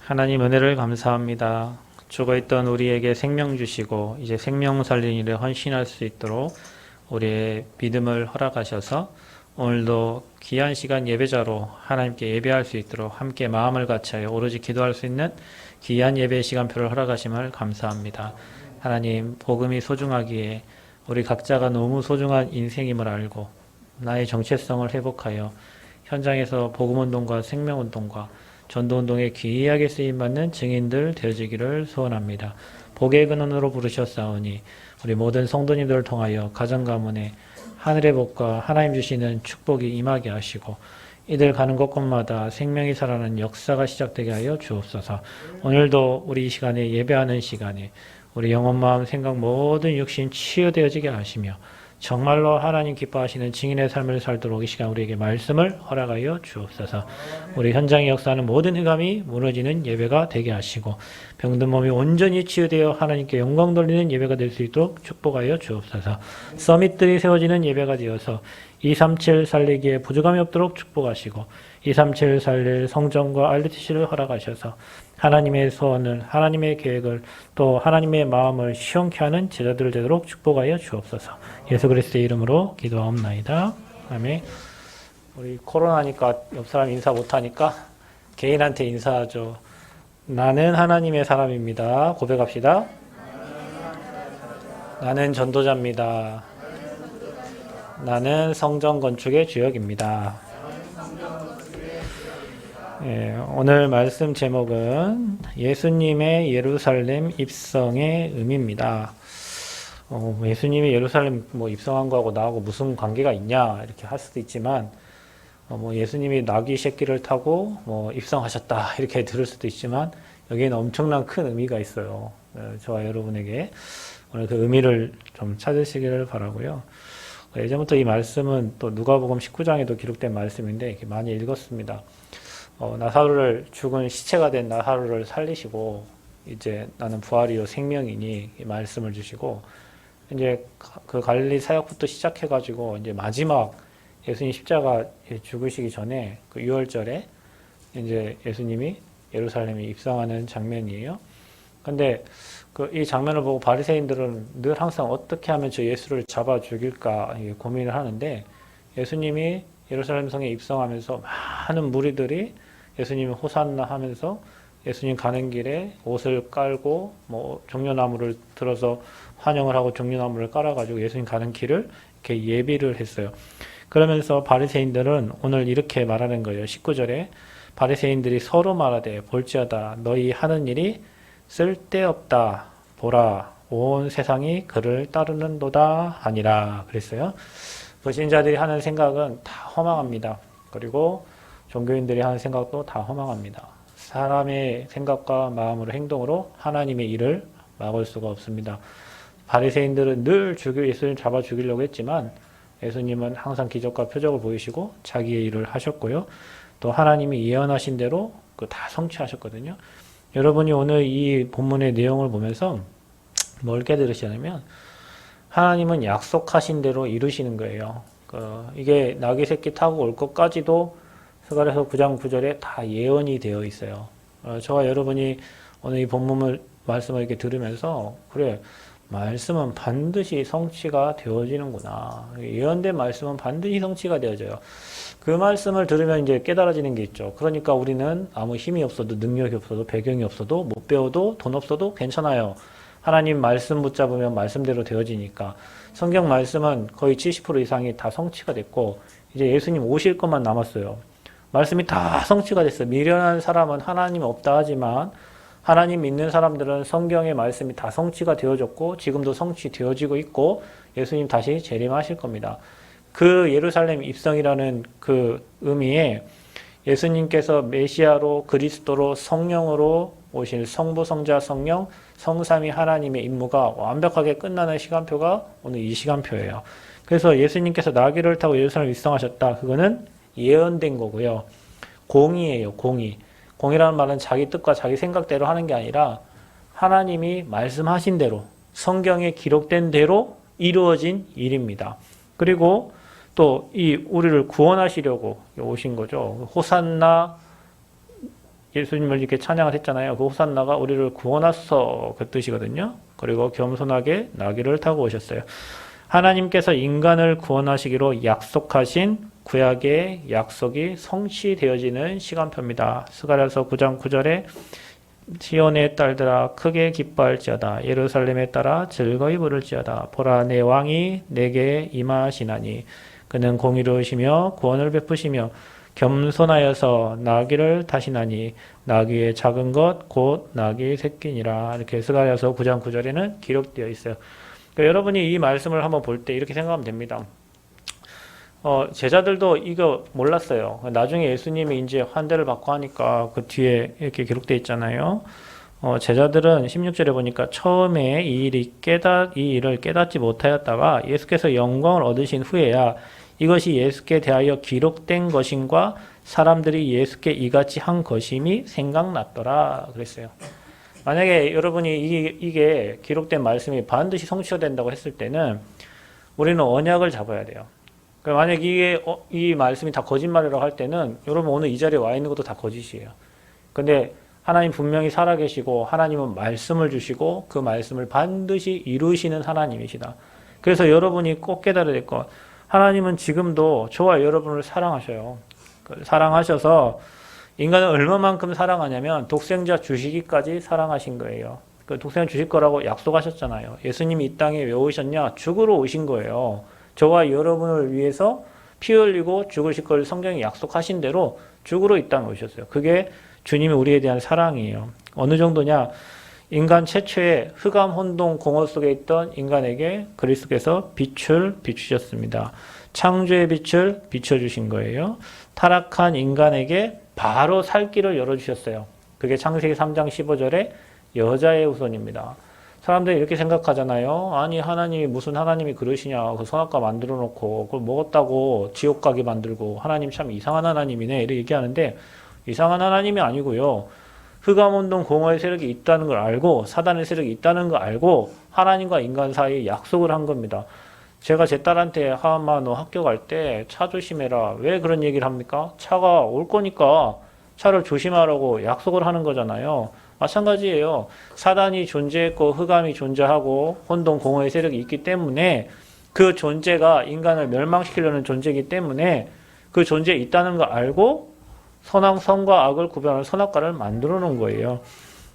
하나님 은혜를 감사합니다. 죽어있던 우리에게 생명 주시고 이제 생명 살린 일에 헌신할 수 있도록 우리의 믿음을 허락하셔서 오늘도 귀한 시간 예배자로 하나님께 예배할 수 있도록 함께 마음을 같이하여 오로지 기도할 수 있는 귀한 예배 시간표를 허락하심을 감사합니다. 하나님 복음이 소중하기에 우리 각자가 너무 소중한 인생임을 알고 나의 정체성을 회복하여 현장에서 복음운동과 생명운동과 전도운동에 귀하게 쓰임받는 증인들 되어지기를 소원합니다. 복의 근원으로 부르셨사오니 우리 모든 성도님들을 통하여 가정 가문에 하늘의 복과 하나님 주시는 축복이 임하게 하시고 이들 가는 곳곳마다 생명이 살아나는 역사가 시작되게 하여 주옵소서. 오늘도 우리 이 시간에 예배하는 시간에 우리 영혼, 마음, 생각 모든 육신 치유되어지게 하시며 정말로 하나님 기뻐하시는 증인의 삶을 살도록 이 시간 우리에게 말씀을 허락하여 주옵소서. 우리 현장에 역사하는 모든 흑암이 무너지는 예배가 되게 하시고 병든 몸이 온전히 치유되어 하나님께 영광 돌리는 예배가 될 수 있도록 축복하여 주옵소서. 서밋들이 세워지는 예배가 되어서 237 살리기에 부족함이 없도록 축복하시고 237 살릴 성전과 RUTC를 허락하셔서 하나님의 소원을, 하나님의 계획을, 또 하나님의 마음을 시원케 하는 제자들 되도록 축복하여 주옵소서. 예수 그리스도의 이름으로 기도하옵나이다. 아멘. 우리 코로나니까 옆 사람 인사 못하니까 개인한테 인사하죠. 나는 하나님의 사람입니다. 고백합시다. 나는 전도자입니다. 나는 성전 건축의 주역입니다. 오늘 말씀 제목은 예수님의 예루살렘 입성의 의미입니다. 예수님이 예루살렘 입성한 거하고 나하고 무슨 관계가 있냐 이렇게 할 수도 있지만 예수님이 나귀 새끼를 타고 입성하셨다 이렇게 들을 수도 있지만 여기에는 엄청난 큰 의미가 있어요. 저와 여러분에게 오늘 그 의미를 좀 찾으시기를 바라고요. 예전부터 이 말씀은 또 누가복음 19장에도 기록된 말씀인데 많이 읽었습니다. 죽은 시체가 된 나사로를 살리시고 이제 나는 부활이요 생명이니 말씀을 주시고 이제 그 갈릴리 사역부터 시작해가지고 이제 마지막 예수님 십자가 죽으시기 전에 그 6월절에 이제 예수님이 예루살렘에 입성하는 장면이에요. 근데 이 장면을 보고 바리새인들은 늘 항상 어떻게 하면 저 예수를 잡아 죽일까 고민을 하는데 예수님이 예루살렘 성에 입성하면서 많은 무리들이 예수님 호산나 하면서 예수님 가는 길에 옷을 깔고 종려나무를 들어서 환영을 하고 종려나무를 깔아가지고 예수님 가는 길을 이렇게 예비를 했어요. 그러면서 바리새인들은 오늘 이렇게 말하는 거예요. 19절에 바리새인들이 서로 말하되 볼지어다 너희 하는 일이 쓸데없다. 보라 온 세상이 그를 따르는도다 하니라 그랬어요. 불신자들이 하는 생각은 다 허망합니다. 그리고 종교인들이 하는 생각도 다 허망합니다. 사람의 생각과 마음으로 행동으로 하나님의 일을 막을 수가 없습니다. 바리새인들은 늘 예수님 잡아 죽이려고 했지만 예수님은 항상 기적과 표적을 보이시고 자기의 일을 하셨고요. 또 하나님이 예언하신 대로 다 성취하셨거든요. 여러분이 오늘 이 본문의 내용을 보면서 뭘 깨달으시냐면 하나님은 약속하신 대로 이루시는 거예요. 이게 나귀 새끼 타고 올 것까지도 스가랴서 9장 9절에 다 예언이 되어 있어요. 저와 여러분이 오늘 이 본문 말씀을 이렇게 들으면서 그래 말씀은 반드시 성취가 되어지는구나. 예언된 말씀은 반드시 성취가 되어져요. 그 말씀을 들으면 이제 깨달아지는 게 있죠. 그러니까 우리는 아무 힘이 없어도 능력이 없어도 배경이 없어도 못 배워도 돈 없어도 괜찮아요. 하나님 말씀 붙잡으면 말씀대로 되어지니까 성경 말씀은 거의 70% 이상이 다 성취가 됐고 이제 예수님 오실 것만 남았어요. 말씀이 다 성취가 됐어요. 미련한 사람은 하나님 없다 하지만 하나님 믿는 사람들은 성경의 말씀이 다 성취가 되어졌고 지금도 성취되어지고 있고 예수님 다시 재림하실 겁니다. 그 예루살렘 입성이라는 그 의미에 예수님께서 메시아로 그리스도로 성령으로 오실 성부 성자 성령 성삼위 하나님의 임무가 완벽하게 끝나는 시간표가 오늘 이 시간표예요. 그래서 예수님께서 나귀를 타고 예루살렘 입성하셨다. 그거는 예언된 거고요. 공의예요. 공의. 공의라는 말은 자기 뜻과 자기 생각대로 하는 게 아니라 하나님이 말씀하신 대로 성경에 기록된 대로 이루어진 일입니다. 그리고 또 우리를 구원하시려고 오신 거죠. 호산나 예수님을 이렇게 찬양을 했잖아요. 그 호산나가 우리를 구원하소서 그 뜻이거든요. 그리고 겸손하게 나귀를 타고 오셨어요. 하나님께서 인간을 구원하시기로 약속하신 구약의 약속이 성취되어지는 시간표입니다. 스가랴서 9장 9절에 시온의 딸들아 크게 기뻐할지어다. 예루살렘에 따라 즐거이 부를지어다. 보라 내 왕이 내게 임하시나니 그는 공의로우시며 구원을 베푸시며 겸손하여서 나귀를 타시나니 나귀의 작은 것 곧 나귀 새끼니라. 이렇게 스가랴서 9장 9절에는 기록되어 있어요. 그러니까 여러분이 이 말씀을 한번 볼 때 이렇게 생각하면 됩니다. 제자들도 이거 몰랐어요. 나중에 예수님이 이제 환대를 받고 하니까 그 뒤에 이렇게 기록되어 있잖아요. 제자들은 16절에 보니까 처음에 이 일을 깨닫지 못하였다가 예수께서 영광을 얻으신 후에야 이것이 예수께 대하여 기록된 것임과 사람들이 예수께 이같이 한 것임이 생각났더라 그랬어요. 만약에 여러분이 이게 기록된 말씀이 반드시 성취가 된다고 했을 때는 우리는 언약을 잡아야 돼요. 만약 이 말씀이 다 거짓말이라고 할 때는 여러분 오늘 이 자리에 와 있는 것도 다 거짓이에요. 근데 하나님 분명히 살아계시고 하나님은 말씀을 주시고 그 말씀을 반드시 이루시는 하나님이시다. 그래서 여러분이 꼭 깨달아야 될 것, 하나님은 지금도 저와 여러분을 사랑하셔요. 사랑하셔서 인간을 얼마만큼 사랑하냐면 독생자 주시기까지 사랑하신 거예요. 그 독생자 주실 거라고 약속하셨잖아요. 예수님이 이 땅에 왜 오셨냐? 죽으러 오신 거예요. 저와 여러분을 위해서 피 흘리고 죽으실 걸 성경이 약속하신 대로 죽으러 이 땅에 오셨어요. 그게 주님이 우리에 대한 사랑이에요. 어느 정도냐? 인간 최초의 흑암, 혼동, 공허 속에 있던 인간에게 그리스도께서 빛을 비추셨습니다. 창조의 빛을 비춰주신 거예요. 타락한 인간에게 바로 살 길을 열어주셨어요. 그게 창세기 3장 15절에 여자의 후손입니다. 사람들이 이렇게 생각하잖아요. 아니 하나님이 무슨 하나님이 그러시냐. 그 선악과 만들어 놓고 그걸 먹었다고 지옥 가게 만들고 하나님 참 이상한 하나님이네 이렇게 얘기하는데 이상한 하나님이 아니고요. 흑암운동 공허의 세력이 있다는 걸 알고 사단의 세력이 있다는 걸 알고 하나님과 인간 사이에 약속을 한 겁니다. 제가 제 딸한테 하마 너 학교 갈 때 차 조심해라. 왜 그런 얘기를 합니까? 차가 올 거니까 차를 조심하라고 약속을 하는 거잖아요. 마찬가지예요. 사단이 존재했고 흑암이 존재하고 혼동 공허의 세력이 있기 때문에 그 존재가 인간을 멸망시키려는 존재이기 때문에 그 존재에 있다는 걸 알고 선과 악을 구별하는 선악과를 만들어 놓은 거예요.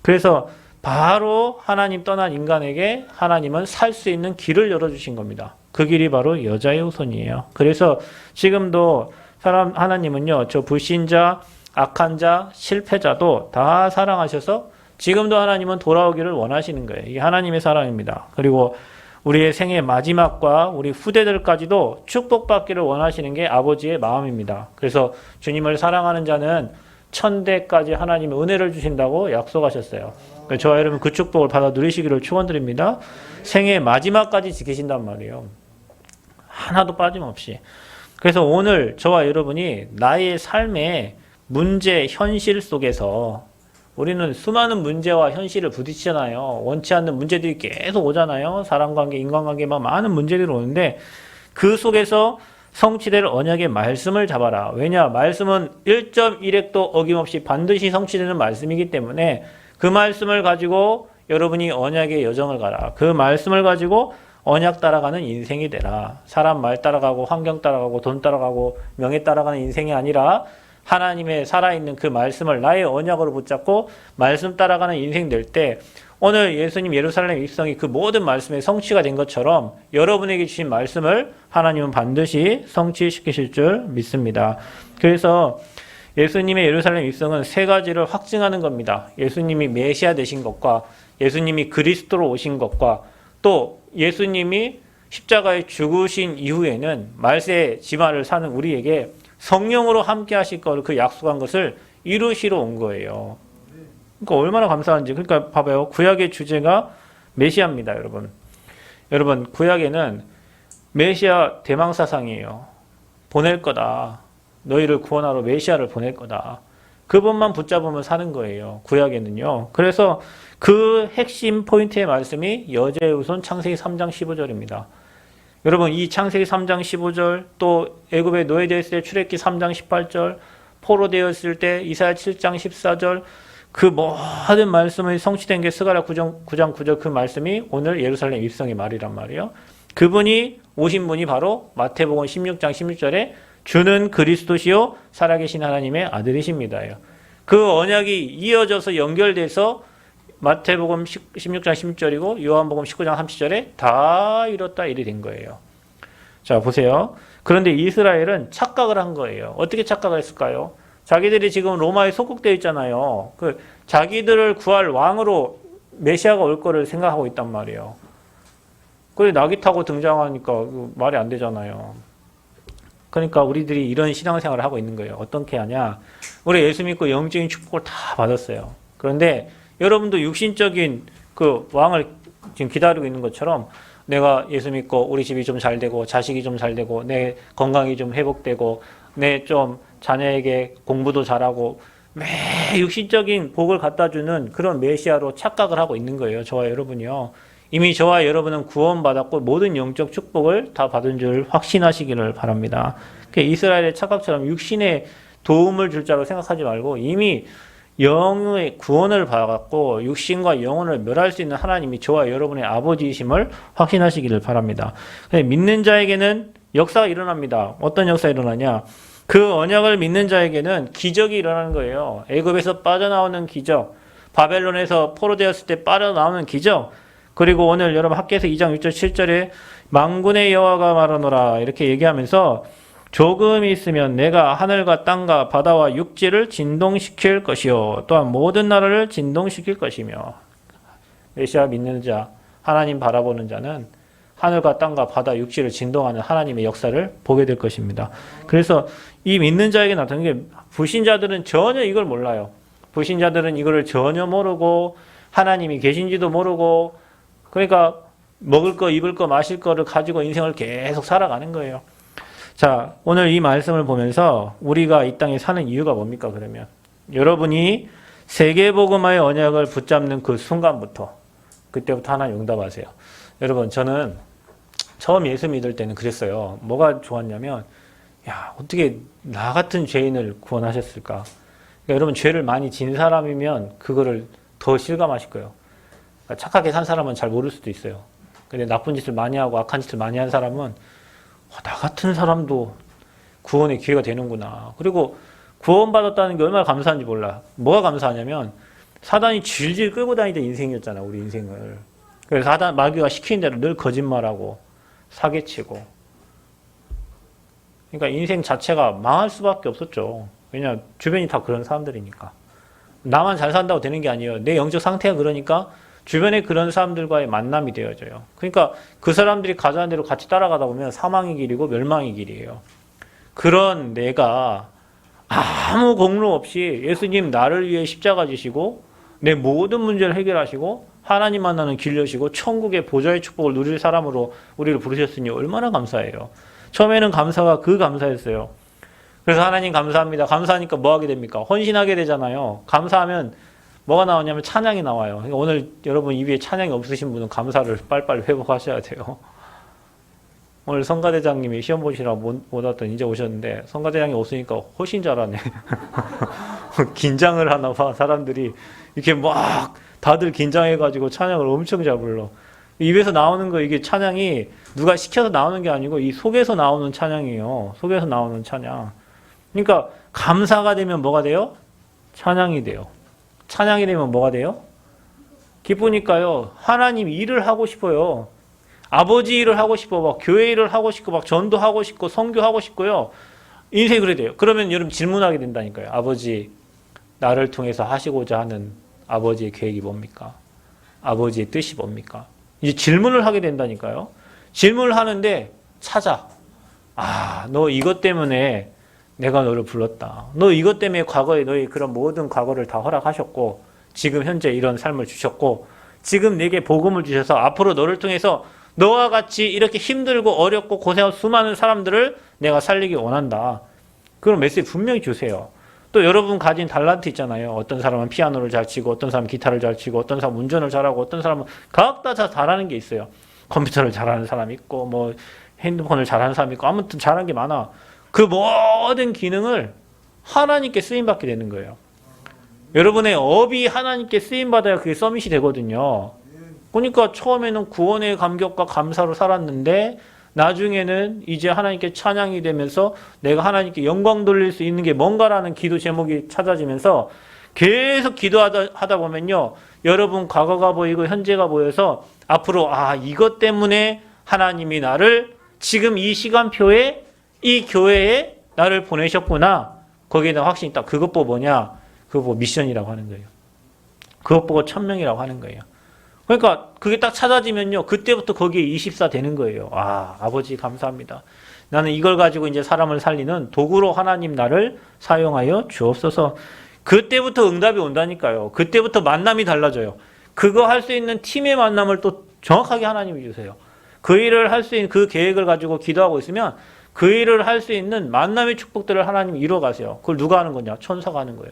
그래서 바로 하나님 떠난 인간에게 하나님은 살 수 있는 길을 열어주신 겁니다. 그 길이 바로 여자의 후손이에요. 그래서 지금도 하나님은요, 저 불신자, 악한 자, 실패자도 다 사랑하셔서 지금도 하나님은 돌아오기를 원하시는 거예요. 이게 하나님의 사랑입니다. 그리고 우리의 생의 마지막과 우리 후대들까지도 축복받기를 원하시는 게 아버지의 마음입니다. 그래서 주님을 사랑하는 자는 천대까지 하나님의 은혜를 주신다고 약속하셨어요. 저와 여러분 그 축복을 받아 누리시기를 축원드립니다. 생의 마지막까지 지키신단 말이에요. 하나도 빠짐없이. 그래서 오늘 저와 여러분이 나의 삶의 문제, 현실 속에서 우리는 수많은 문제와 현실을 부딪히잖아요. 원치 않는 문제들이 계속 오잖아요. 사람관계, 인간관계 막 많은 문제들이 오는데 그 속에서 성취될 언약의 말씀을 잡아라. 왜냐? 말씀은 1.1획도 어김없이 반드시 성취되는 말씀이기 때문에 그 말씀을 가지고 여러분이 언약의 여정을 가라. 그 말씀을 가지고 언약 따라가는 인생이 되라. 사람 말 따라가고 환경 따라가고 돈 따라가고 명예 따라가는 인생이 아니라 하나님의 살아있는 그 말씀을 나의 언약으로 붙잡고 말씀 따라가는 인생 될 때 오늘 예수님 예루살렘 입성이 그 모든 말씀의 성취가 된 것처럼 여러분에게 주신 말씀을 하나님은 반드시 성취시키실 줄 믿습니다. 그래서 예수님의 예루살렘 입성은 세 가지를 확증하는 겁니다. 예수님이 메시아 되신 것과 예수님이 그리스도로 오신 것과 또 예수님이 십자가에 죽으신 이후에는 말세 지마를 사는 우리에게 성령으로 함께 하실 거를 그 약속한 것을 이루시러 온 거예요. 그러니까 얼마나 감사한지. 그러니까 봐봐요. 구약의 주제가 메시아입니다, 여러분. 여러분, 구약에는 메시아 대망사상이에요. 보낼 거다. 너희를 구원하러 메시아를 보낼 거다. 그분만 붙잡으면 사는 거예요. 구약에는요. 그래서 그 핵심 포인트의 말씀이 여자의 후손 창세기 3장 15절입니다. 여러분 이 창세기 3장 15절 또 애굽에 노예되었을 때 출애굽기 3장 18절 포로되었을 때 이사야 7장 14절 그 모든 말씀이 성취된 게 스가랴 9장 9절 그 말씀이 오늘 예루살렘 입성의 말이란 말이에요. 그분이 오신 분이 바로 마태복음 16장 16절에 주는 그리스도시요 살아계신 하나님의 아들이십니다. 그 언약이 이어져서 연결돼서 마태복음 16장 16절이고 요한복음 19장 30절에 다 이뤘다 일이 된 거예요. 자 보세요. 그런데 이스라엘은 착각을 한 거예요. 어떻게 착각을 했을까요? 자기들이 지금 로마에 속국되어 있잖아요. 그 자기들을 구할 왕으로 메시아가 올 거를 생각하고 있단 말이에요. 그래 낙이 타고 등장하니까 말이 안 되잖아요. 그러니까 우리들이 이런 신앙생활을 하고 있는 거예요. 어떻게 하냐? 우리 예수 믿고 영적인 축복을 다 받았어요. 그런데 여러분도 육신적인 그 왕을 지금 기다리고 있는 것처럼 내가 예수 믿고 우리 집이 좀 잘 되고 자식이 좀 잘 되고 내 건강이 좀 회복되고 내 좀 자녀에게 공부도 잘하고 매 육신적인 복을 갖다 주는 그런 메시아로 착각을 하고 있는 거예요. 저와 여러분이요. 이미 저와 여러분은 구원받았고 모든 영적 축복을 다 받은 줄 확신하시기를 바랍니다. 이스라엘의 착각처럼 육신에 도움을 줄 자로 생각하지 말고 이미 영의 구원을 받았고 육신과 영혼을 멸할 수 있는 하나님이 저와 여러분의 아버지이심을 확신하시기를 바랍니다. 믿는 자에게는 역사가 일어납니다. 어떤 역사가 일어나냐? 그 언약을 믿는 자에게는 기적이 일어나는 거예요. 애굽에서 빠져나오는 기적, 바벨론에서 포로되었을 때 빠져나오는 기적, 그리고 오늘 여러분 학개서 2장 6절 7절에 만군의 여호와가 말하노라 이렇게 얘기하면서 조금 있으면 내가 하늘과 땅과 바다와 육지를 진동시킬 것이요 또한 모든 나라를 진동시킬 것이며 메시아 믿는 자, 하나님 바라보는 자는 하늘과 땅과 바다, 육지를 진동하는 하나님의 역사를 보게 될 것입니다. 그래서 이 믿는 자에게 나타나는 게 불신자들은 전혀 이걸 몰라요. 불신자들은 이거를 전혀 모르고 하나님이 계신지도 모르고 그러니까 먹을 거, 입을 거, 마실 거를 가지고 인생을 계속 살아가는 거예요. 자, 오늘 이 말씀을 보면서 우리가 이 땅에 사는 이유가 뭡니까, 그러면? 여러분이 세계복음화의 언약을 붙잡는 그 순간부터, 그때부터 하나 응답하세요. 여러분, 저는 처음 예수 믿을 때는 그랬어요. 뭐가 좋았냐면, 야, 어떻게 나 같은 죄인을 구원하셨을까? 그러니까 여러분, 죄를 많이 진 사람이면 그거를 더 실감하실 거예요. 착하게 산 사람은 잘 모를 수도 있어요. 근데 나쁜 짓을 많이 하고 악한 짓을 많이 한 사람은 나 같은 사람도 구원의 기회가 되는구나. 그리고 구원받았다는 게 얼마나 감사한지 몰라. 뭐가 감사하냐면 사단이 질질 끌고 다니던 인생이었잖아, 우리 인생을. 그래서 사단, 마귀가 시키는 대로 늘 거짓말하고 사기치고. 그러니까 인생 자체가 망할 수밖에 없었죠. 왜냐, 주변이 다 그런 사람들이니까. 나만 잘 산다고 되는 게 아니에요. 내 영적 상태가 그러니까 주변에 그런 사람들과의 만남이 되어져요. 그러니까 그 사람들이 가자는 대로 같이 따라가다 보면 사망의 길이고 멸망의 길이에요. 그런 내가 아무 공로 없이 예수님 나를 위해 십자가 지시고 내 모든 문제를 해결하시고 하나님 만나는 길 여시고 천국의 보좌의 축복을 누릴 사람으로 우리를 부르셨으니 얼마나 감사해요. 처음에는 감사가 그 감사였어요. 그래서 하나님 감사합니다. 감사하니까 뭐 하게 됩니까? 헌신하게 되잖아요. 감사하면 뭐가 나오냐면 찬양이 나와요. 그러니까 오늘 여러분 입에 찬양이 없으신 분은 감사를 빨리빨리 회복하셔야 돼요. 오늘 성가대장님이 시험 보시라고 못 왔더니 이제 오셨는데 성가대장이 없으니까 훨씬 잘하네. 긴장을 하나 봐. 사람들이 이렇게 막 다들 긴장해가지고 찬양을 엄청 잘 불러. 입에서 나오는 거 이게 찬양이 누가 시켜서 나오는 게 아니고 이 속에서 나오는 찬양이에요. 속에서 나오는 찬양. 그러니까 감사가 되면 뭐가 돼요? 찬양이 돼요. 찬양이 되면 뭐가 돼요? 기쁘니까요. 하나님 일을 하고 싶어요. 아버지 일을 하고 싶어. 막 교회 일을 하고 싶고 막 전도하고 싶고 선교하고 싶고요. 인생이 그래 돼요. 그러면 여러분 질문하게 된다니까요. 아버지 나를 통해서 하시고자 하는 아버지의 계획이 뭡니까? 아버지의 뜻이 뭡니까? 이제 질문을 하게 된다니까요. 질문을 하는데 찾아. 아, 너 이것 때문에 내가 너를 불렀다. 너 이것 때문에 과거에 너의 그런 모든 과거를 다 허락하셨고 지금 현재 이런 삶을 주셨고 지금 내게 복음을 주셔서 앞으로 너를 통해서 너와 같이 이렇게 힘들고 어렵고 고생한 수많은 사람들을 내가 살리기 원한다. 그런 메시지 분명히 주세요. 또 여러분 가진 달란트 있잖아요. 어떤 사람은 피아노를 잘 치고 어떤 사람은 기타를 잘 치고 어떤 사람은 운전을 잘하고 어떤 사람은 각각 다 잘하는 게 있어요. 컴퓨터를 잘하는 사람이 있고 뭐 핸드폰을 잘하는 사람이 있고 아무튼 잘하는 게 많아. 그 모든 기능을 하나님께 쓰임받게 되는 거예요. 여러분의 업이 하나님께 쓰임받아야 그게 서밋이 되거든요. 그러니까 처음에는 구원의 감격과 감사로 살았는데 나중에는 이제 하나님께 찬양이 되면서 내가 하나님께 영광 돌릴 수 있는 게 뭔가라는 기도 제목이 찾아지면서 계속 기도하다 보면요. 여러분 과거가 보이고 현재가 보여서 앞으로 이것 때문에 하나님이 나를 지금 이 시간표에 이 교회에 나를 보내셨구나. 거기에 대한 확신이 딱 그것 보고 뭐냐? 그거 보고 미션이라고 하는 거예요. 그것 보고 천명이라고 하는 거예요. 그러니까 그게 딱 찾아지면요. 그때부터 거기에 24 되는 거예요. 아버지 감사합니다. 나는 이걸 가지고 이제 사람을 살리는 도구로 하나님 나를 사용하여 주옵소서. 그때부터 응답이 온다니까요. 그때부터 만남이 달라져요. 그거 할 수 있는 팀의 만남을 또 정확하게 하나님이 주세요. 그 일을 할 수 있는 그 계획을 가지고 기도하고 있으면 그 일을 할 수 있는 만남의 축복들을 하나님이 이루어 가세요. 그걸 누가 하는 거냐? 천사가 하는 거예요.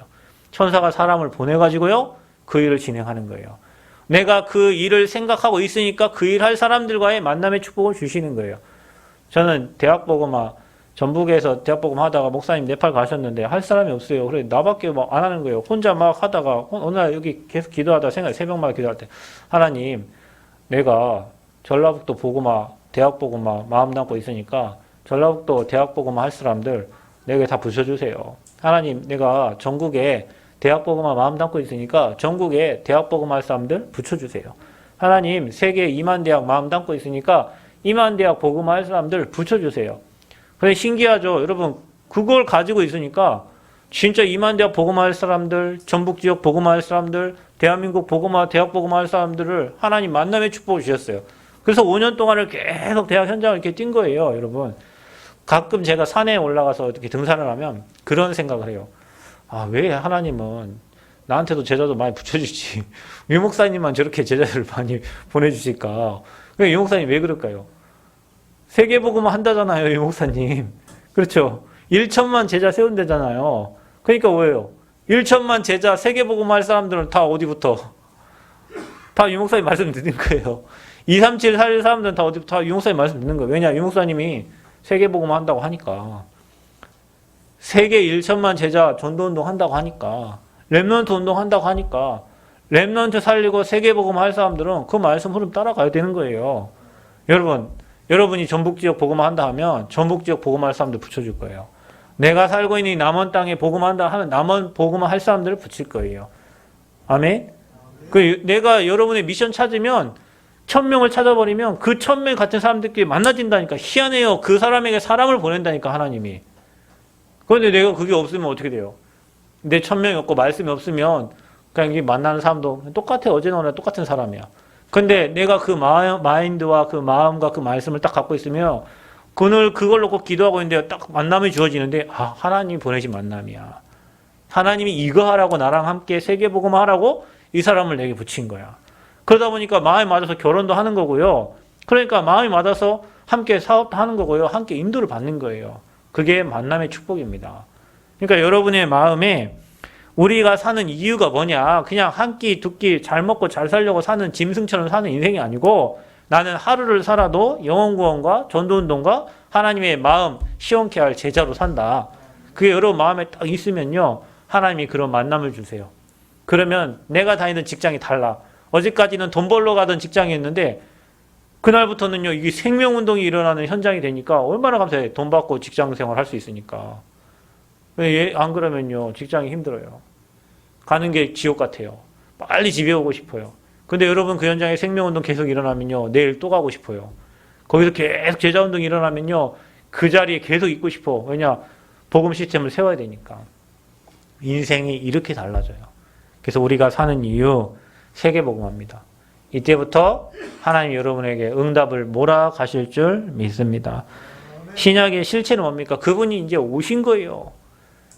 천사가 사람을 보내가지고요. 그 일을 진행하는 거예요. 내가 그 일을 생각하고 있으니까 그 일 할 사람들과의 만남의 축복을 주시는 거예요. 저는 대학복음화 전북에서 대학복음 하다가 목사님 네팔 가셨는데 할 사람이 없어요. 그래 나밖에 막 안 하는 거예요. 혼자 막 하다가 어느 날 여기 계속 기도하다 새벽마다 기도할 때 하나님 내가 전라북도 복음화 대학복음화 마음 담고 있으니까 전라북도 대학복음화 할 사람들 내게 다 부셔주세요. 하나님 내가 전국에 대학복음화 마음 담고 있으니까 전국에 대학복음화 할 사람들 붙여주세요. 하나님 세계 2만 대학 마음 담고 있으니까 2만 대학 복음화 할 사람들 붙여주세요. 근데 신기하죠. 여러분 그걸 가지고 있으니까 진짜 2만 대학 복음화 할 사람들, 전북 지역 복음화 할 사람들, 대한민국 복음화, 대학 복음화 할 사람들을 하나님 만남의 축복을 주셨어요. 그래서 5년 동안을 계속 대학 현장을 이렇게 뛴 거예요. 여러분 가끔 제가 산에 올라가서 이렇게 등산을 하면 그런 생각을 해요. 왜 하나님은 나한테도 제자도 많이 붙여주지. 유 목사님만 저렇게 제자들을 많이 보내주실까. 유 목사님 왜 그럴까요? 세계복음화 한다잖아요. 유 목사님. 그렇죠. 1천만 제자 세운대잖아요. 그러니까 뭐예요? 1천만 제자 세계복음화 할 사람들은 다 어디부터? 다 유 목사님 말씀 듣는 거예요. 237 살 사람들은 다 유 목사님 말씀 듣는 거예요. 왜냐? 유 목사님이 세계복음화 한다고 하니까. 세계 1천만 제자 전도운동 한다고 하니까 렘넌트 운동 한다고 하니까 렘넌트 살리고 세계복음화 할 사람들은 그 말씀 흐름 따라가야 되는 거예요. 여러분이 전북지역 복음화 한다 하면 전북지역 복음화 할 사람들 붙여줄 거예요. 내가 살고 있는 남원 땅에 복음화 한다 하면 남원 복음화 할 사람들을 붙일 거예요. 아멘? 내가 여러분의 미션 찾으면 1000명을 찾아버리면 그 1000명 같은 사람들끼리 만나진다니까. 희한해요. 그 사람에게 사람을 보낸다니까 하나님이. 그런데 내가 그게 없으면 어떻게 돼요? 내 1000명이 없고 말씀이 없으면 그냥 이 만나는 사람도 똑같아. 어제나 오늘 똑같은 사람이야. 근데 내가 그 마인드와 그 마음과 그 말씀을 딱 갖고 있으면 그걸 놓고 기도하고 있는데 딱 만남이 주어지는데 하나님이 보내신 만남이야. 하나님이 이거 하라고 나랑 함께 세계복음화 하라고 이 사람을 내게 붙인 거야. 그러다 보니까 마음이 맞아서 결혼도 하는 거고요. 그러니까 마음이 맞아서 함께 사업도 하는 거고요. 함께 인도를 받는 거예요. 그게 만남의 축복입니다. 그러니까 여러분의 마음에 우리가 사는 이유가 뭐냐? 그냥 한 끼, 두 끼 잘 먹고 잘 살려고 사는 짐승처럼 사는 인생이 아니고 나는 하루를 살아도 영혼구원과 전도운동과 하나님의 마음 시원케 할 제자로 산다. 그게 여러분 마음에 딱 있으면요. 하나님이 그런 만남을 주세요. 그러면 내가 다니는 직장이 달라. 어제까지는 돈 벌러 가던 직장이었는데 그날부터는요. 이게 생명운동이 일어나는 현장이 되니까 얼마나 감사해. 돈 받고 직장생활 할 수 있으니까. 안 그러면요. 직장이 힘들어요. 가는 게 지옥 같아요. 빨리 집에 오고 싶어요. 근데 여러분 그 현장에 생명운동 계속 일어나면요. 내일 또 가고 싶어요. 거기서 계속 제자운동이 일어나면요. 그 자리에 계속 있고 싶어. 왜냐? 복음 시스템을 세워야 되니까. 인생이 이렇게 달라져요. 그래서 우리가 사는 이유 세계복음화입니다. 이때부터 하나님 여러분에게 응답을 몰아가실 줄 믿습니다. 신약의 실체는 뭡니까? 그분이 이제 오신 거예요.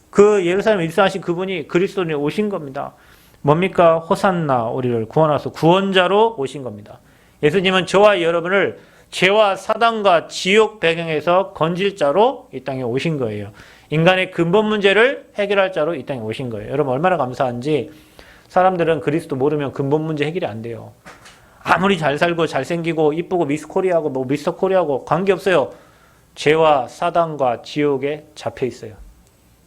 그 예루살렘에 입성하신 그분이 그리스도인이 오신 겁니다. 뭡니까? 호산나 우리를 구원하소 구원자로 오신 겁니다. 예수님은 저와 여러분을 죄와 사단과 지옥 배경에서 건질 자로 이 땅에 오신 거예요. 인간의 근본 문제를 해결할 자로 이 땅에 오신 거예요. 여러분 얼마나 감사한지 사람들은 그리스도 모르면 근본 문제 해결이 안 돼요. 아무리 잘 살고 잘생기고 이쁘고 미스 코리아하고 뭐 미스터 코리아하고 관계없어요. 죄와 사단과 지옥에 잡혀 있어요.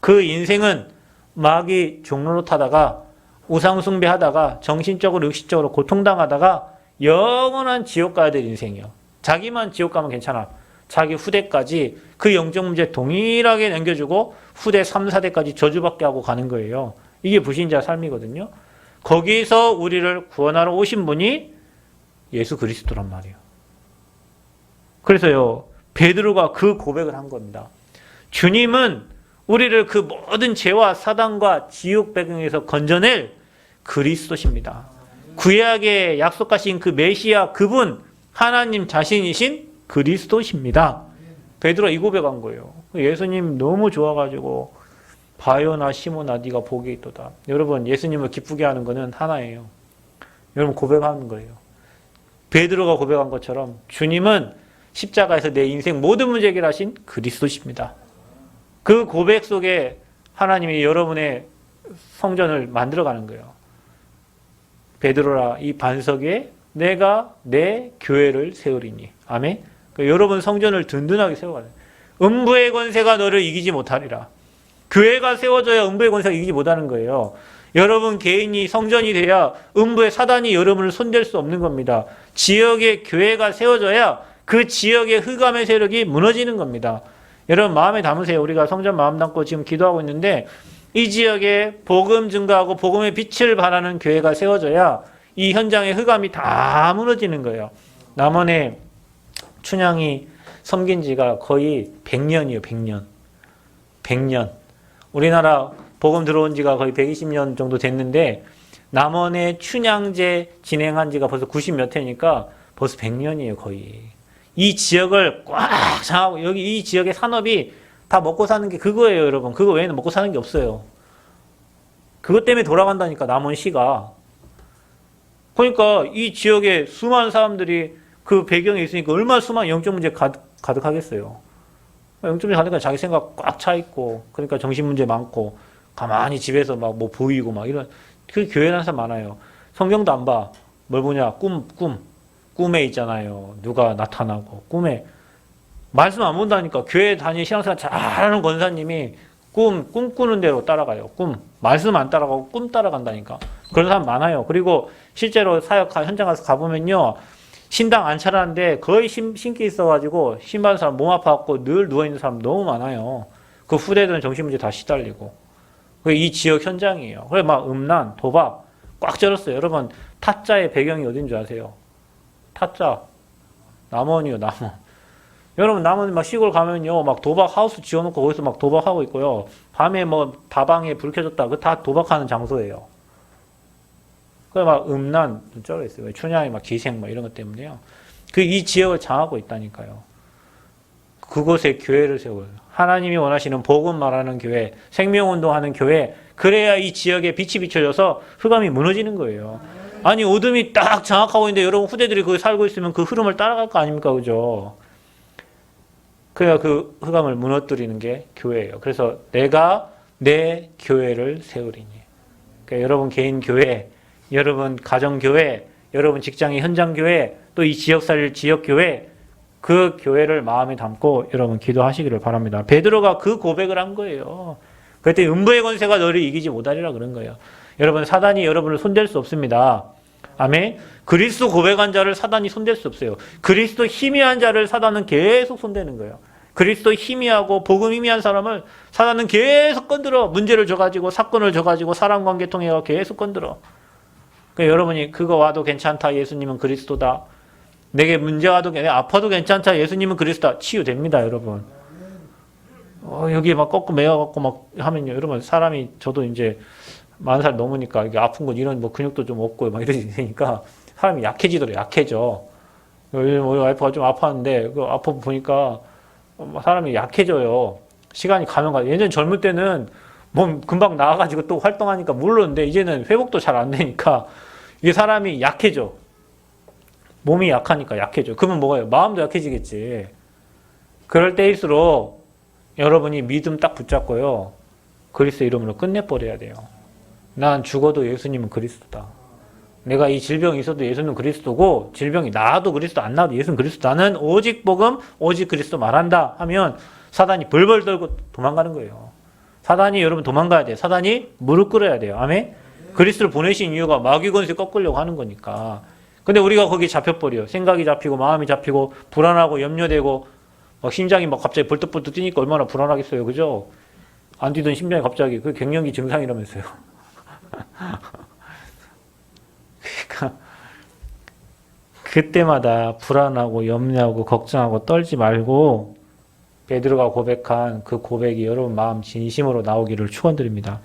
그 인생은 마귀 종로로 타다가 우상숭배하다가 정신적으로 육신적으로 고통당하다가 영원한 지옥 가야 될 인생이요. 자기만 지옥 가면 괜찮아. 자기 후대까지 그 영적 문제 동일하게 남겨주고 후대 3, 4대까지 저주받게 하고 가는 거예요. 이게 불신자 삶이거든요. 거기서 우리를 구원하러 오신 분이 예수 그리스도란 말이에요. 그래서요, 베드로가 그 고백을 한 겁니다. 주님은 우리를 그 모든 죄와 사단과 지옥 배경에서 건져낼 그리스도십니다. 구약에 약속하신 그 메시아 그분 하나님 자신이신 그리스도십니다. 베드로가 이 고백한 거예요. 예수님 너무 좋아가지고 바요나 시모나 네가 복이 있도다. 여러분 예수님을 기쁘게 하는 거는 하나예요. 여러분 고백하는 거예요. 베드로가 고백한 것처럼 주님은 십자가에서 내 인생 모든 문제 해결하신 그리스도십니다. 그 고백 속에 하나님이 여러분의 성전을 만들어가는 거예요. 베드로라 이 반석 위에 내가 내 교회를 세우리니. 아멘. 그러니까 여러분 성전을 든든하게 세워가는 거예요. 음부의 권세가 너를 이기지 못하리라. 교회가 세워져야 음부의 권세가 이기지 못하는 거예요. 여러분 개인이 성전이 돼야 음부의 사단이 여러분을 손댈 수 없는 겁니다. 지역의 교회가 세워져야 그 지역의 흑암의 세력이 무너지는 겁니다. 여러분 마음에 담으세요. 우리가 성전 마음 담고 지금 기도하고 있는데 이 지역에 복음 증가하고 복음의 빛을 발하는 교회가 세워져야 이 현장의 흑암이 다 무너지는 거예요. 남원에 춘향이 섬긴 지가 거의 100년이에요. 100년. 100년. 우리나라 복음 들어온 지가 거의 120년 정도 됐는데 남원에 춘향제 진행한 지가 벌써 90몇 해니까 벌써 100년이에요. 거의. 이 지역을 꽉 장하고 여기 이 지역의 산업이 다 먹고 사는 게 그거예요. 여러분. 그거 외에는 먹고 사는 게 없어요. 그것 때문에 돌아간다니까 남원시가. 그러니까 이 지역에 수많은 사람들이 그 배경에 있으니까 얼마나 수많은 영적 문제 가득하겠어요. 영적 문제 가득하니까 자기 생각 꽉 차 있고 그러니까 정신 문제 많고 가만히 집에서 막 뭐 보이고 막 이런 그 교회 다니는 사람 많아요. 성경도 안 봐. 뭘 보냐? 꿈에 있잖아요. 누가 나타나고 꿈에 말씀 안 본다니까. 교회 다니는 신앙생활 잘하는 권사님이 꿈꾸는 대로 따라가요. 말씀 안 따라가고 꿈 따라간다니까. 그런 사람 많아요. 그리고 실제로 사역 현장 가서 가보면요. 신당 안 차렸는데 거의 신기 있어가지고 신받은 사람 몸 아파갖고 늘 누워있는 사람 너무 많아요. 그 후대들은 정신문제 다 시달리고. 이 지역 현장이에요. 그래 막 음란, 도박 꽉 절었어요. 여러분 타짜의 배경이 어딘 줄 아세요? 타짜. 남원이요, 남원. 여러분 남원 막 시골 가면요. 막 도박 하우스 지어놓고 거기서 막 도박하고 있고요. 밤에 뭐 다방에 불 켜졌다. 그 다 도박하는 장소예요. 그래 막 음란 쩔어 있어요. 춘향이 막 기생 막 이런 것 때문에요. 이 지역을 장하고 있다니까요. 그곳에 교회를 세워요. 하나님이 원하시는 복음 말하는 교회, 생명운동하는 교회. 그래야 이 지역에 빛이 비춰져서 흑암이 무너지는 거예요. 아니 어둠이 딱 장악하고 있는데 여러분 후대들이 거기 살고 있으면 그 흐름을 따라갈 거 아닙니까? 그죠? 그래야 그 흑암을 무너뜨리는 게 교회예요. 그래서 내가 내 교회를 세우리니. 그러니까 여러분 개인 교회, 여러분 가정교회, 여러분 직장의 현장교회, 또 이 지역살 지역교회, 그 교회를 마음에 담고 여러분 기도하시기를 바랍니다. 베드로가 그 고백을 한 거예요. 그때 음부의 권세가 너를 이기지 못하리라 그런 거예요. 여러분 사단이 여러분을 손댈 수 없습니다. 아멘. 그리스도 고백한 자를 사단이 손댈 수 없어요. 그리스도 희미한 자를 사단은 계속 손대는 거예요. 그리스도 희미하고 복음 희미한 사람을 사단은 계속 건드려. 문제를 줘가지고 사건을 줘가지고 사람관계 통해 계속 건드려. 그러니까 여러분이 그거 와도 괜찮다. 예수님은 그리스도다. 내게 문제 와도 아파도 괜찮다. 예수님은 그리스도다. 치유됩니다. 여러분. 여기 막 꺾고 매어갖고 막 하면요. 여러분 사람이 저도 이제 40살 넘으니까 이게 아픈 건 이런 뭐 근육도 좀 없고 막 이러니까 사람이 약해지더라고요. 약해져. 우리 와이프가 좀 아팠는데 그 아파 보니까 사람이 약해져요. 시간이 가면 예전 젊을 때는 몸 금방 나와가지고 또 활동하니까 모르는데 이제는 회복도 잘 안 되니까 이게 사람이 약해져. 몸이 약하니까 약해져. 그러면 뭐가요? 마음도 약해지겠지. 그럴 때일수록 여러분이 믿음 딱 붙잡고요. 그리스도 이름으로 끝내버려야 돼요. 난 죽어도 예수님은 그리스도다. 내가 이 질병이 있어도 예수는 그리스도고 질병이 나아도 그리스도 안 나아도 예수는 그리스도. 나는 오직 복음 오직 그리스도 말한다 하면 사단이 벌벌 떨고 도망가는 거예요. 사단이 여러분 도망가야 돼요. 사단이 무릎 꿇어야 돼요. 아멘? 그리스도를 보내신 이유가 마귀 권세 꺾으려고 하는 거니까. 근데 우리가 거기 잡혀버려요. 생각이 잡히고 마음이 잡히고 불안하고 염려되고 막 심장이 막 갑자기 벌떡벌떡 뛰니까 얼마나 불안하겠어요. 그죠? 안 뛰던 심장이 갑자기 그 갱년기 증상이라면서요. 그러니까 그때마다 불안하고 염려하고 걱정하고 떨지 말고 베드로가 고백한 그 고백이 여러분 마음 진심으로 나오기를 축원드립니다.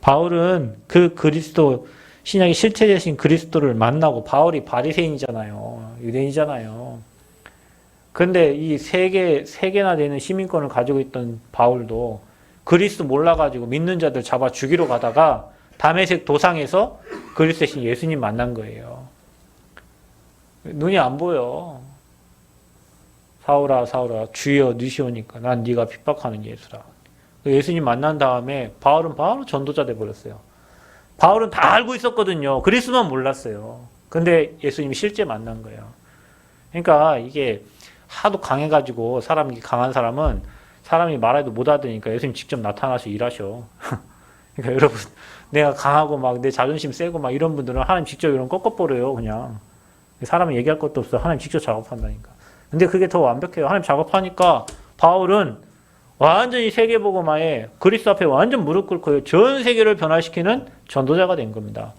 바울은 그 그리스도 신약의 실체 되신 그리스도를 만나고 바울이 바리새인이잖아요. 유대인이잖아요. 근데 이 세 개나 되는 시민권을 가지고 있던 바울도 그리스도 몰라가지고 믿는 자들 잡아 죽이러 가다가 다메섹 도상에서 그리스도 대신 예수님 만난 거예요. 눈이 안 보여. 사울아 사울아 주여 누시오니까 난 네가 핍박하는 예수라. 예수님 만난 다음에 바울은 바로 전도자 돼버렸어요. 바울은 다 알고 있었거든요. 그리스도만 몰랐어요. 근데 예수님이 실제 만난 거예요. 그러니까 이게 하도 강해가지고 사람이 강한 사람은 사람이 말해도 못 알아듣으니까 예수님 직접 나타나서 일하셔. 그러니까 여러분 내가 강하고 막 내 자존심 세고 막 이런 분들은 하나님 직접 이런 꺾어버려요. 그냥 사람은 얘기할 것도 없어. 하나님 직접 작업한다니까. 근데 그게 더 완벽해요. 하나님 작업하니까 바울은 완전히 세계복음화에 그리스도 앞에 완전 무릎 꿇고 전 세계를 변화시키는 전도자가 된 겁니다.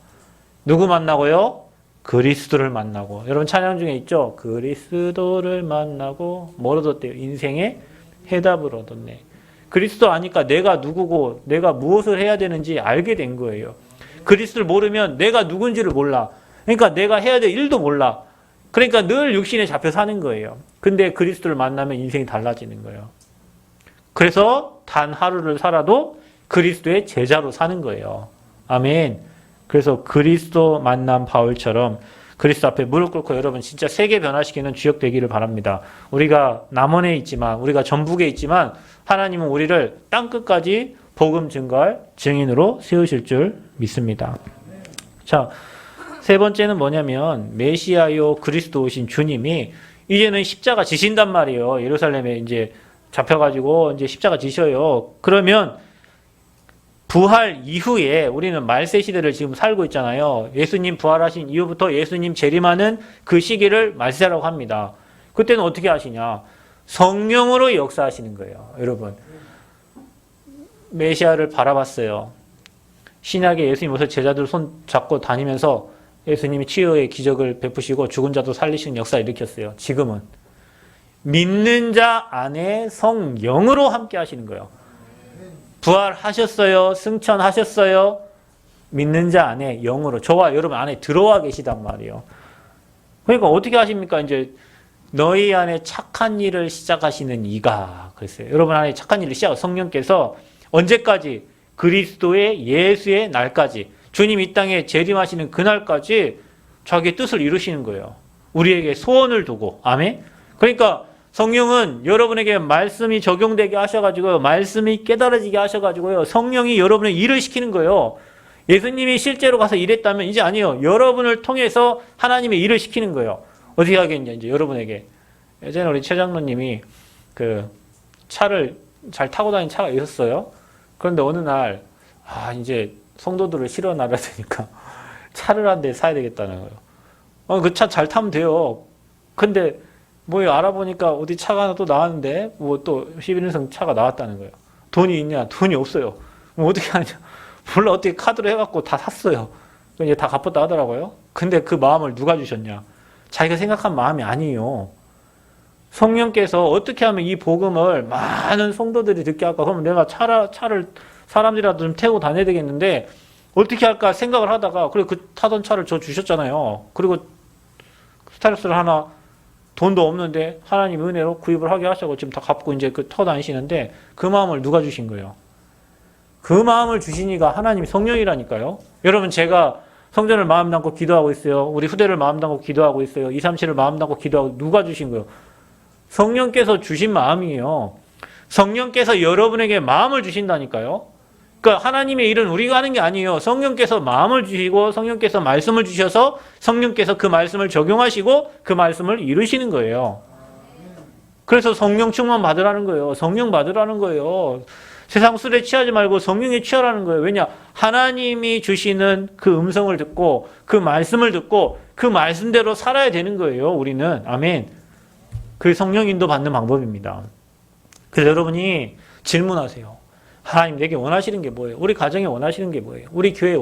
누구 만나고요? 그리스도를 만나고. 여러분 찬양 중에 있죠? 그리스도를 만나고 뭘 얻었대요? 인생의 해답을 얻었네. 그리스도 아니까 내가 누구고 내가 무엇을 해야 되는지 알게 된 거예요. 그리스도를 모르면 내가 누군지를 몰라. 그러니까 내가 해야 될 일도 몰라. 그러니까 늘 육신에 잡혀 사는 거예요. 근데 그리스도를 만나면 인생이 달라지는 거예요. 그래서 단 하루를 살아도 그리스도의 제자로 사는 거예요. 아멘. 그래서 그리스도 만난 바울처럼 그리스도 앞에 무릎 꿇고 여러분 진짜 세계 변화시키는 주역 되기를 바랍니다. 우리가 남원에 있지만 우리가 전북에 있지만 하나님은 우리를 땅끝까지 복음 증거할 증인으로 세우실 줄 믿습니다. 자, 세 번째는 뭐냐면 메시아요 그리스도 오신 주님이 이제는 십자가 지신단 말이에요. 예루살렘에 이제 잡혀가지고 이제 십자가 지셔요. 그러면 부활 이후에 우리는 말세 시대를 지금 살고 있잖아요. 예수님 부활하신 이후부터 예수님 재림하는 그 시기를 말세라고 합니다. 그때는 어떻게 하시냐? 성령으로 역사하시는 거예요. 여러분 메시아를 바라봤어요. 신약에 예수님 오셔서 제자들 손 잡고 다니면서 예수님이 치유의 기적을 베푸시고 죽은 자도 살리시는 역사를 일으켰어요. 지금은 믿는 자 안에 성령으로 함께 하시는 거예요. 부활하셨어요. 승천하셨어요. 믿는 자 안에 영으로 저와 여러분 안에 들어와 계시단 말이에요. 그러니까 어떻게 하십니까? 이제 너희 안에 착한 일을 시작하시는 이가 그랬어요. 여러분 안에 착한 일을 시작 성령께서 언제까지? 그리스도의 예수의 날까지 주님 이 땅에 재림하시는 그날까지 자기의 뜻을 이루시는 거예요. 우리에게 소원을 두고. 아멘? 그러니까 성령은 여러분에게 말씀이 적용되게 하셔가지고요. 말씀이 깨달아지게 하셔가지고요. 성령이 여러분의 일을 시키는 거예요. 예수님이 실제로 가서 일했다면 이제 아니에요. 여러분을 통해서 하나님의 일을 시키는 거예요. 어떻게 하겠냐, 이제 여러분에게. 예전에 우리 최 장로님이 그 차를 잘 타고 다니는 차가 있었어요. 그런데 어느 날, 이제 성도들을 실어 나가야 되니까 차를 한 대 사야 되겠다는 거예요. 그 차 잘 타면 돼요. 근데 뭐 알아보니까 어디 차가 하나 또 나왔는데 뭐 또 11인승 차가 나왔다는 거예요. 돈이 있냐? 돈이 없어요. 뭐 어떻게 하냐? 몰라 어떻게 카드로 해갖고 다 샀어요. 이제 다 갚았다 하더라고요. 근데 그 마음을 누가 주셨냐? 자기가 생각한 마음이 아니에요. 성령께서 어떻게 하면 이 복음을 많은 성도들이 듣게 할까? 그러면 내가 차를 사람들이라도 좀 태우고 다녀야 되겠는데 어떻게 할까 생각을 하다가 그리고 그 타던 차를 저 주셨잖아요. 그리고 스타렉스를 하나 돈도 없는데 하나님 은혜로 구입을 하게 하셔서 지금 다 갚고 이제 그 터 다니시는데 그 마음을 누가 주신 거예요? 그 마음을 주신 이가 하나님 성령이라니까요. 여러분 제가 성전을 마음 담고 기도하고 있어요. 우리 후대를 마음 담고 기도하고 있어요. 237을 마음 담고 기도하고 누가 주신 거예요? 성령께서 주신 마음이에요. 성령께서 여러분에게 마음을 주신다니까요. 그러니까 하나님의 일은 우리가 하는 게 아니에요. 성령께서 마음을 주시고 성령께서 말씀을 주셔서 성령께서 그 말씀을 적용하시고 그 말씀을 이루시는 거예요. 그래서 성령 충만 받으라는 거예요. 성령 받으라는 거예요. 세상 술에 취하지 말고 성령에 취하라는 거예요. 왜냐? 하나님이 주시는 그 음성을 듣고 그 말씀을 듣고 그 말씀대로 살아야 되는 거예요. 우리는. 아멘. 그 성령 인도 받는 방법입니다. 그래서 여러분이 질문하세요. 하나님 내게 원하시는 게 뭐예요? 우리 가정에 원하시는 게 뭐예요? 우리 교회에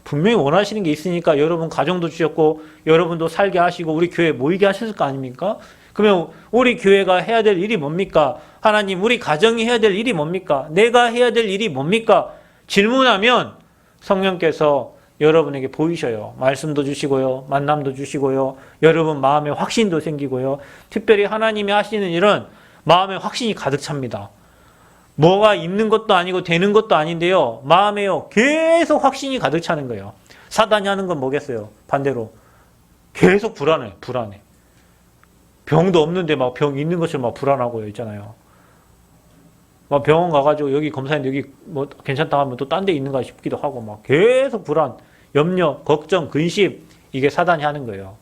분명히 원하시는 게 있으니까 여러분 가정도 주셨고 여러분도 살게 하시고 우리 교회에 모이게 하셨을 거 아닙니까? 그러면 우리 교회가 해야 될 일이 뭡니까? 하나님 우리 가정이 해야 될 일이 뭡니까? 내가 해야 될 일이 뭡니까? 질문하면 성령께서 여러분에게 보이셔요. 말씀도 주시고요. 만남도 주시고요. 여러분 마음에 확신도 생기고요. 특별히 하나님이 하시는 일은 마음에 확신이 가득 찹니다. 뭐가 있는 것도 아니고 되는 것도 아닌데요. 마음에요. 계속 확신이 가득 차는 거예요. 사단이 하는 건 뭐겠어요? 반대로. 계속 불안해. 병도 없는데 막 병 있는 것처럼 막 불안하고 있잖아요. 막 병원 가가지고 여기 검사했는데 여기 뭐 괜찮다 하면 또 딴 데 있는가 싶기도 하고 막 계속 불안, 염려, 걱정, 근심 이게 사단이 하는 거예요.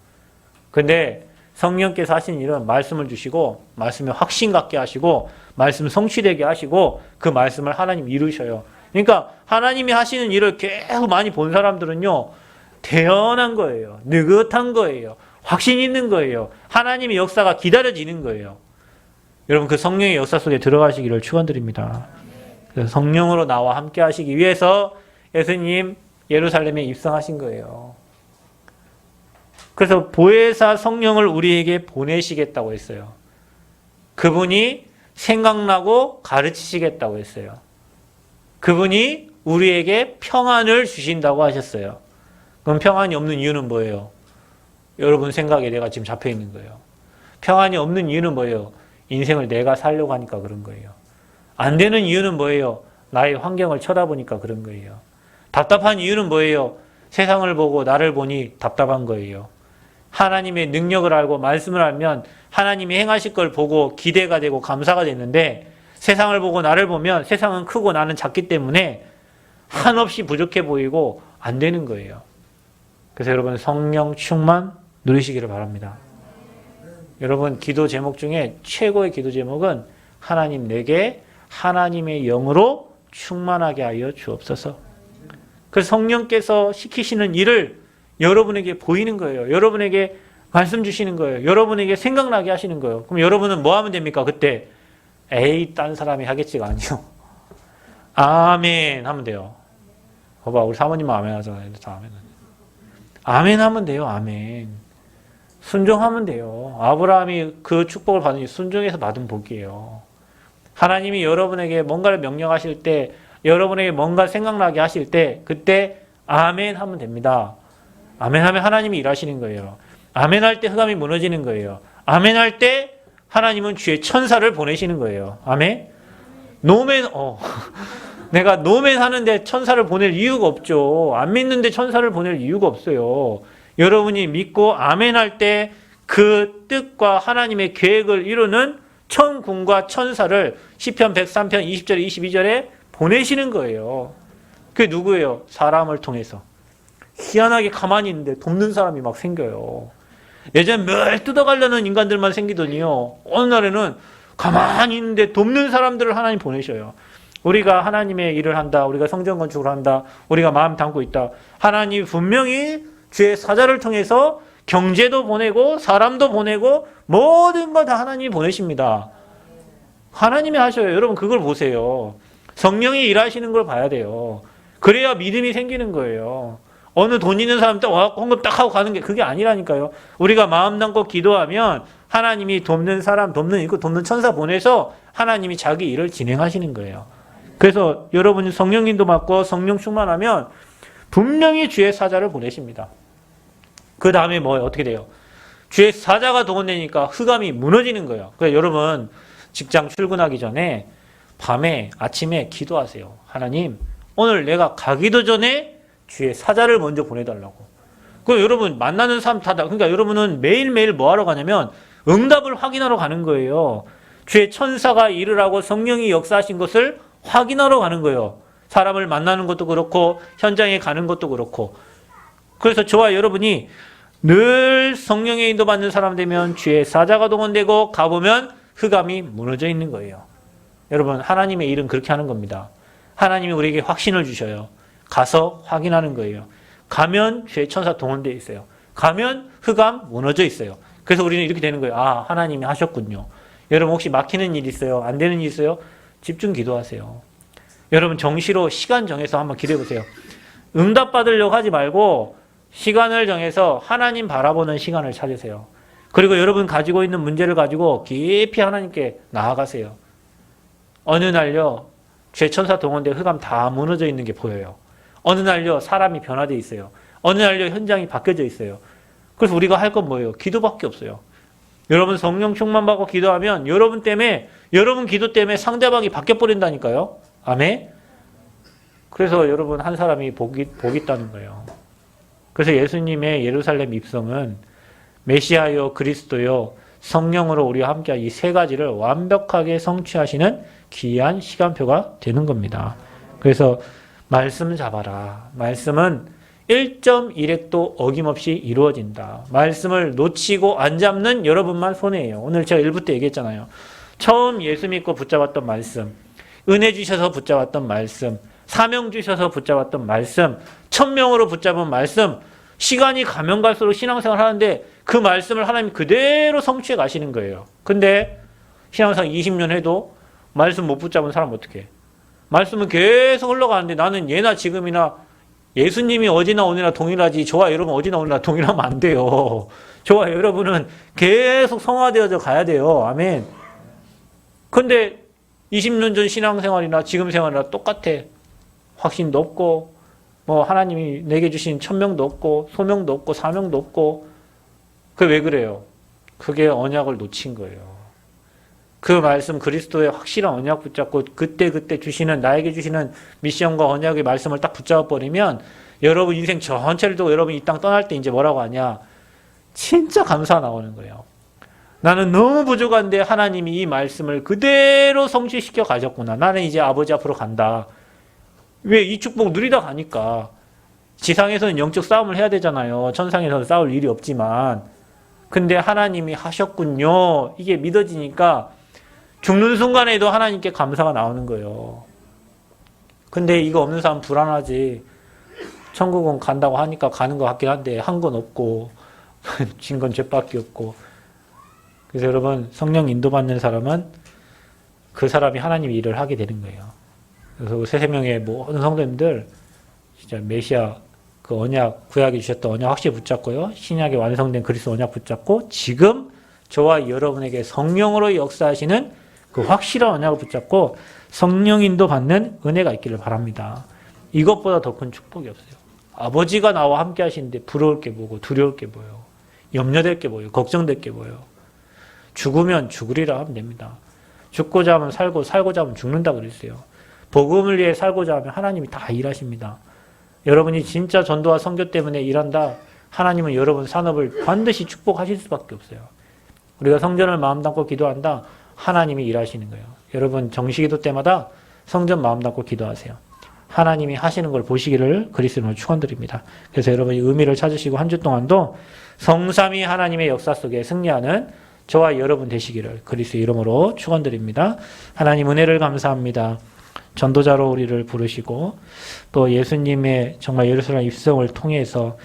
근데 성령께서 하시는 일은 말씀을 주시고 말씀에 확신 갖게 하시고 말씀 성취되게 하시고 그 말씀을 하나님 이루셔요. 그러니까 하나님이 하시는 일을 계속 많이 본 사람들은요. 태연한 거예요. 느긋한 거예요. 확신 있는 거예요. 하나님의 역사가 기다려지는 거예요. 여러분 그 성령의 역사 속에 들어가시기를 축원드립니다. 그래서 성령으로 나와 함께 하시기 위해서 예수님 예루살렘에 입성하신 거예요. 그래서 보혜사 성령을 우리에게 보내시겠다고 했어요. 그분이 생각나고 가르치시겠다고 했어요. 그분이 우리에게 평안을 주신다고 하셨어요. 그럼 평안이 없는 이유는 뭐예요? 여러분 생각에 내가 지금 잡혀 있는 거예요. 평안이 없는 이유는 뭐예요? 인생을 내가 살려고 하니까 그런 거예요. 안 되는 이유는 뭐예요? 나의 환경을 쳐다보니까 그런 거예요. 답답한 이유는 뭐예요? 세상을 보고 나를 보니 답답한 거예요. 하나님의 능력을 알고 말씀을 알면 하나님이 행하실 걸 보고 기대가 되고 감사가 되는데 세상을 보고 나를 보면 세상은 크고 나는 작기 때문에 한없이 부족해 보이고 안 되는 거예요. 그래서 여러분 성령 충만 누리시기를 바랍니다. 여러분 기도 제목 중에 최고의 기도 제목은 하나님 내게 하나님의 영으로 충만하게 하여 주옵소서. 그래서 성령께서 시키시는 일을 여러분에게 보이는 거예요. 여러분에게 말씀 주시는 거예요. 여러분에게 생각나게 하시는 거예요. 그럼 여러분은 뭐 하면 됩니까? 그때 에이 딴 사람이 하겠지가 아니요. 아멘 하면 돼요. 봐봐 우리 사모님은 아멘 하잖아요. 아멘 하면 돼요. 아멘. 순종하면 돼요. 아브라함이 그 축복을 받으니 순종해서 받은 복이에요. 하나님이 여러분에게 뭔가를 명령하실 때 여러분에게 뭔가 생각나게 하실 때 그때 아멘 하면 됩니다. 아멘 하면 하나님이 일하시는 거예요. 아멘 할 때 흑암이 무너지는 거예요. 아멘 할 때 하나님은 주의 천사를 보내시는 거예요. 아멘. 노멘 내가 노멘 하는데 천사를 보낼 이유가 없죠. 안 믿는데 천사를 보낼 이유가 없어요. 여러분이 믿고 아멘 할 때 그 뜻과 하나님의 계획을 이루는 천군과 천사를 시편 103편 20절에 22절에 보내시는 거예요. 그게 누구예요? 사람을 통해서. 희한하게 가만히 있는데 돕는 사람이 막 생겨요. 예전에 뭘 뜯어가려는 인간들만 생기더니요. 어느 날에는 가만히 있는데 돕는 사람들을 하나님 보내셔요. 우리가 하나님의 일을 한다. 우리가 성전 건축을 한다. 우리가 마음 담고 있다. 하나님이 분명히 주의 사자를 통해서 경제도 보내고 사람도 보내고 모든 걸 다 하나님이 보내십니다. 하나님이 하셔요. 여러분 그걸 보세요. 성령이 일하시는 걸 봐야 돼요. 그래야 믿음이 생기는 거예요. 어느 돈 있는 사람 딱 와서 헌금 딱 하고 가는 게 그게 아니라니까요. 우리가 마음 담고 기도하면 하나님이 돕는 사람, 돕는 천사 보내서 하나님이 자기 일을 진행하시는 거예요. 그래서 여러분이 성령님도 받고 성령 충만하면 분명히 주의 사자를 보내십니다. 그 다음에 뭐예요? 어떻게 돼요? 주의 사자가 동원되니까 흑암이 무너지는 거예요. 그래서 여러분 직장 출근하기 전에 밤에 아침에 기도하세요. 하나님 오늘 내가 가기도 전에 주의 사자를 먼저 보내달라고. 그 여러분 만나는 사람 다 그러니까 여러분은 매일매일 뭐 하러 가냐면 응답을 확인하러 가는 거예요. 주의 천사가 일을 하고 성령이 역사하신 것을 확인하러 가는 거예요. 사람을 만나는 것도 그렇고 현장에 가는 것도 그렇고. 그래서 저와 여러분이 늘 성령의 인도받는 사람 되면 주의 사자가 동원되고 가보면 흑암이 무너져 있는 거예요. 여러분 하나님의 일은 그렇게 하는 겁니다. 하나님이 우리에게 확신을 주셔요. 가서 확인하는 거예요. 가면 죄 천사 동원되어 있어요. 가면 흑암 무너져 있어요. 그래서 우리는 이렇게 되는 거예요. 아, 하나님이 하셨군요. 여러분 혹시 막히는 일 있어요? 안 되는 일 있어요? 집중 기도하세요. 여러분 정시로 시간 정해서 한번 기도해 보세요. 응답 받으려고 하지 말고 시간을 정해서 하나님 바라보는 시간을 찾으세요. 그리고 여러분 가지고 있는 문제를 가지고 깊이 하나님께 나아가세요. 어느 날요, 죄천사 동원대 흑암 다 무너져 있는 게 보여요. 어느 날요, 사람이 변화되어 있어요. 어느 날요, 현장이 바뀌어져 있어요. 그래서 우리가 할 건 뭐예요? 기도밖에 없어요. 여러분 성령 충만받고 기도하면 여러분 때문에, 여러분 기도 때문에 상대방이 바뀌어버린다니까요. 아멘? 그래서 여러분 한 사람이 복이 있다는 거예요. 그래서 예수님의 예루살렘 입성은 메시아요, 그리스도요, 성령으로 우리와 함께한 이 세 가지를 완벽하게 성취하시는 귀한 시간표가 되는 겁니다. 그래서 말씀 잡아라. 말씀은 1.1획도 어김없이 이루어진다. 말씀을 놓치고 안 잡는 여러분만 손해예요. 오늘 제가 1부 때 얘기했잖아요. 처음 예수 믿고 붙잡았던 말씀, 은혜 주셔서 붙잡았던 말씀, 사명 주셔서 붙잡았던 말씀, 천명으로 붙잡은 말씀, 시간이 가면 갈수록 신앙생활 하는데 그 말씀을 하나님 그대로 성취해 가시는 거예요. 근데 신앙생활 20년 해도 말씀 못 붙잡은 사람 어떻게 해? 말씀은 계속 흘러가는데 나는 예나 지금이나 예수님이 어디나 오늘나 동일하지 저와 여러분 어디나 오늘나 동일하면 안 돼요. 저와 여러분은 계속 성화되어져 가야 돼요. 아멘. 근데 20년 전 신앙생활이나 지금 생활이나 똑같아. 확신도 없고 뭐 하나님이 내게 주신 천명도 없고 소명도 없고 사명도 없고. 그게 왜 그래요? 그게 언약을 놓친 거예요. 그 말씀 그리스도의 확실한 언약 붙잡고 그때 주시는 나에게 주시는 미션과 언약의 말씀을 딱 붙잡아 버리면 여러분 인생 전체를 두고 여러분 이 땅 떠날 때 이제 뭐라고 하냐? 진짜 감사 나오는 거예요. 나는 너무 부족한데 하나님이 이 말씀을 그대로 성취시켜 가셨구나. 나는 이제 아버지 앞으로 간다. 왜? 이 축복 누리다 가니까. 지상에서는 영적 싸움을 해야 되잖아요. 천상에서는 싸울 일이 없지만. 근데 하나님이 하셨군요. 이게 믿어지니까 죽는 순간에도 하나님께 감사가 나오는 거예요. 근데 이거 없는 사람 불안하지. 천국은 간다고 하니까 가는 것 같긴 한데 한 건 없고 진 건 죄밖에 없고. 그래서 여러분 성령 인도받는 사람은 그 사람이 하나님 일을 하게 되는 거예요. 그래서 새세명의 모든 성도님들 진짜 메시아 그 언약, 구약에 주셨던 언약 확실히 붙잡고요. 신약에 완성된 그리스도 언약 붙잡고 지금 저와 여러분에게 성령으로 역사하시는 그 확실한 언약을 붙잡고 성령 인도 받는 은혜가 있기를 바랍니다. 이것보다 더 큰 축복이 없어요. 아버지가 나와 함께 하시는데 부러울 게 뭐고 두려울 게 뭐예요. 염려될 게 뭐예요. 걱정될 게 뭐예요. 죽으면 죽으리라 하면 됩니다. 죽고자 하면 살고 살고자 하면 죽는다 그랬어요. 복음을 위해 살고자 하면 하나님이 다 일하십니다. 여러분이 진짜 전도와 선교 때문에 일한다. 하나님은 여러분 산업을 반드시 축복하실 수밖에 없어요. 우리가 성전을 마음 담고 기도한다. 하나님이 일하시는 거예요. 여러분 정시기도 때마다 성전 마음 담고 기도하세요. 하나님이 하시는 걸 보시기를 그리스도로 축원드립니다. 그래서 여러분이 의미를 찾으시고 한 주 동안도 성삼위 하나님의 역사 속에 승리하는 저와 여러분 되시기를 그리스도 이름으로 축원드립니다. 하나님 은혜를 감사합니다. 전도자로 우리를 부르시고 또 예수님의 정말 예루살렘 입성을 통해서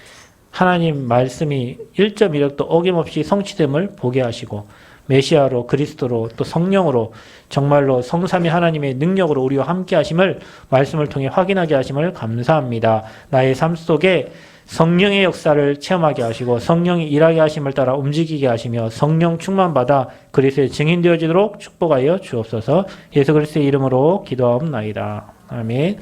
하나님 말씀이 1.1획도 어김없이 성취됨을 보게 하시고 메시아로 그리스도로 또 성령으로 정말로 성삼위 하나님의 능력으로 우리와 함께 하심을 말씀을 통해 확인하게 하심을 감사합니다. 나의 삶 속에 성령의 역사를 체험하게 하시고 성령이 일하게 하심을 따라 움직이게 하시며 성령 충만받아 그리스도의 증인되어지도록 축복하여 주옵소서. 예수 그리스도의 이름으로 기도하옵나이다. 아멘.